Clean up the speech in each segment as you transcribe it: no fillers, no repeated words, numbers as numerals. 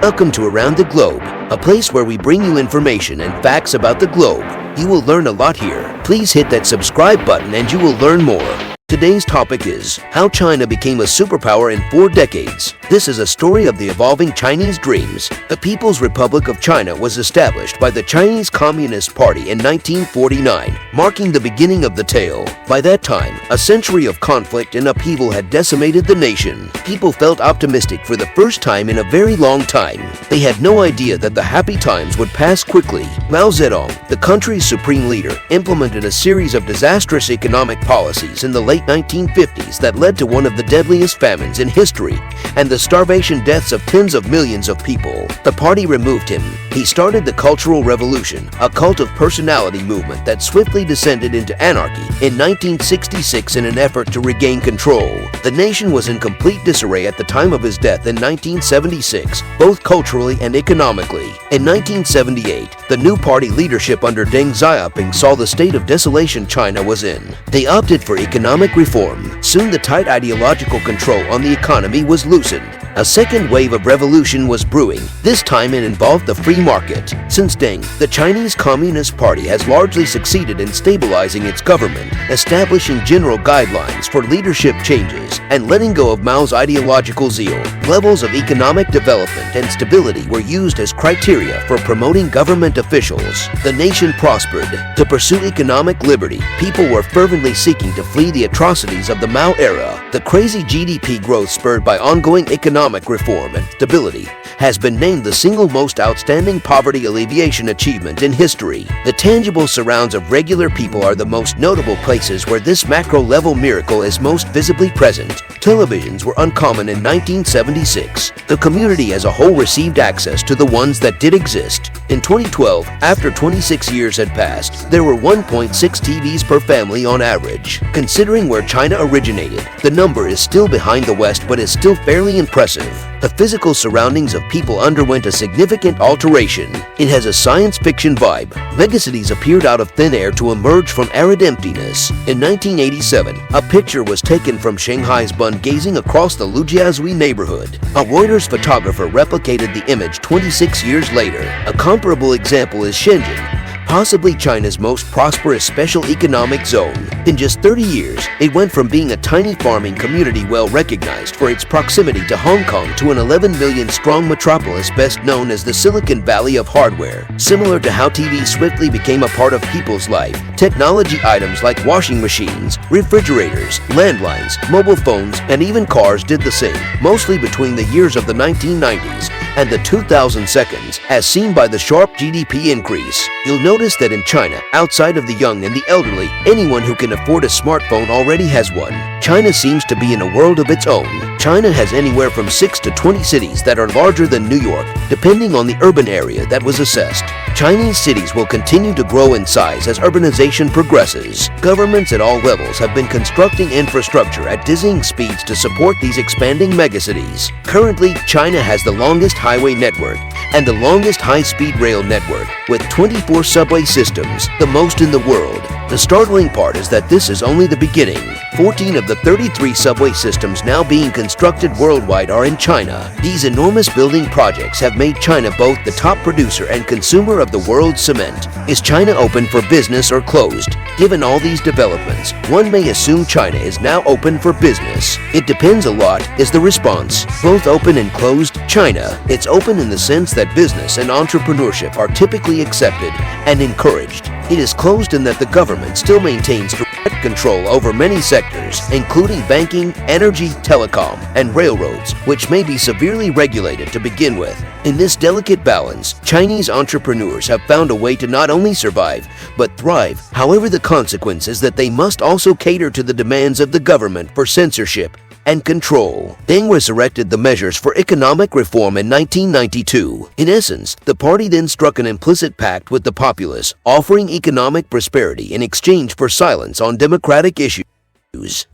Welcome to Around the Globe, a place where we bring you information and facts about the globe. You will learn a lot here. Please hit that subscribe button and you will learn more. Today's topic is how China became a superpower in 4 decades. This is a story of the evolving Chinese dreams. The People's Republic of China was established by the Chinese Communist Party in 1949, marking the beginning of the tale. By that time, a century of conflict and upheaval had decimated the nation. People felt optimistic for the first time in a very long time. They had no idea that the happy times would pass quickly. Mao Zedong, the country's supreme leader, implemented a series of disastrous economic policies in the late 1950s that led to one of the deadliest famines in history and the starvation deaths of tens of millions of people. The party removed him. He started the Cultural Revolution, a cult of personality movement that swiftly descended into anarchy in 1966 in an effort to regain control. The nation was in complete disarray at the time of his death in 1976, both culturally and economically. In 1978, the new party leadership under Deng Xiaoping saw the state of desolation China was in. They opted for economic reform. Soon the tight ideological control on the economy was loosened. A second wave of revolution was brewing. This time it involved the free market. Since Deng, the Chinese Communist Party has largely succeeded in stabilizing its government, establishing general guidelines for leadership changes, and letting go of Mao's ideological zeal. Levels of economic development and stability were used as criteria for promoting government officials. The nation prospered. To pursue economic liberty, people were fervently seeking to flee the atrocities of the Mao era. The crazy GDP growth spurred by ongoing economic reform and stability has been named the single most outstanding poverty alleviation achievement in history. The tangible surrounds of regular people are the most notable places where this macro-level miracle is most visibly present. Televisions were uncommon in 1976. The community as a whole received access to the ones that did exist. In 2012, after 26 years had passed, there were 1.6 TVs per family on average. Considering where China originated, the number is still behind the West but is still fairly impressive. The physical surroundings of people underwent a significant alteration. It has a science fiction vibe. Megacities appeared out of thin air to emerge from arid emptiness. In 1987, a picture was taken from Shanghai's Bund gazing across the Lujiazui neighborhood. A Reuters photographer replicated the image 26 years later. A comparable example is Shenzhen, possibly China's most prosperous special economic zone. In just 30 years, it went from being a tiny farming community well recognized for its proximity to Hong Kong to an 11 million strong metropolis best known as the Silicon Valley of hardware. Similar to how TV swiftly became a part of people's life, technology items like washing machines, refrigerators, landlines, mobile phones, and even cars did the same, mostly between the years of the 1990s and the 2002s, as seen by the sharp GDP increase. You'll notice that in China, outside of the young and the elderly, anyone who can afford a smartphone already has one. China seems to be in a world of its own. China has anywhere from 6 to 20 cities that are larger than New York, depending on the urban area that was assessed. Chinese cities will continue to grow in size as urbanization progresses. Governments at all levels have been constructing infrastructure at dizzying speeds to support these expanding megacities. Currently, China has the longest highway network and the longest high-speed rail network, with 24 subway systems, the most in the world. The startling part is that this is only the beginning. 14 of the 33 subway systems now being constructed worldwide are in China. These enormous building projects have made China both the top producer and consumer of the world's cement. Is China open for business or closed? Given all these developments, one may assume China is now open for business. It depends a lot, is the response. Both open and closed, China. It's open in the sense that business and entrepreneurship are typically accepted and encouraged. It is closed in that the government still maintains direct control over many sectors, including banking, energy, telecom, and railroads, which may be severely regulated to begin with. In this delicate balance, Chinese entrepreneurs have found a way to not only survive, but thrive. However, the consequence is that they must also cater to the demands of the government for censorship and control. Deng resurrected the measures for economic reform in 1992. In essence, the party then struck an implicit pact with the populace, offering economic prosperity in exchange for silence on democratic issues.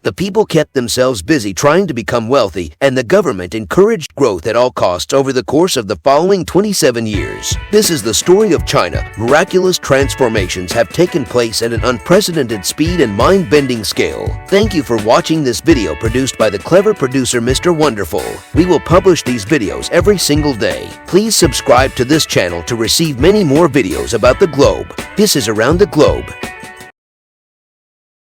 The people kept themselves busy trying to become wealthy, and the government encouraged growth at all costs over the course of the following 27 years. This is the story of China. Miraculous transformations have taken place at an unprecedented speed and mind-bending scale. Thank you for watching this video produced by the clever producer Mr. Wonderful. We will publish these videos every single day. Please subscribe to this channel to receive many more videos about the globe. This is Around the Globe.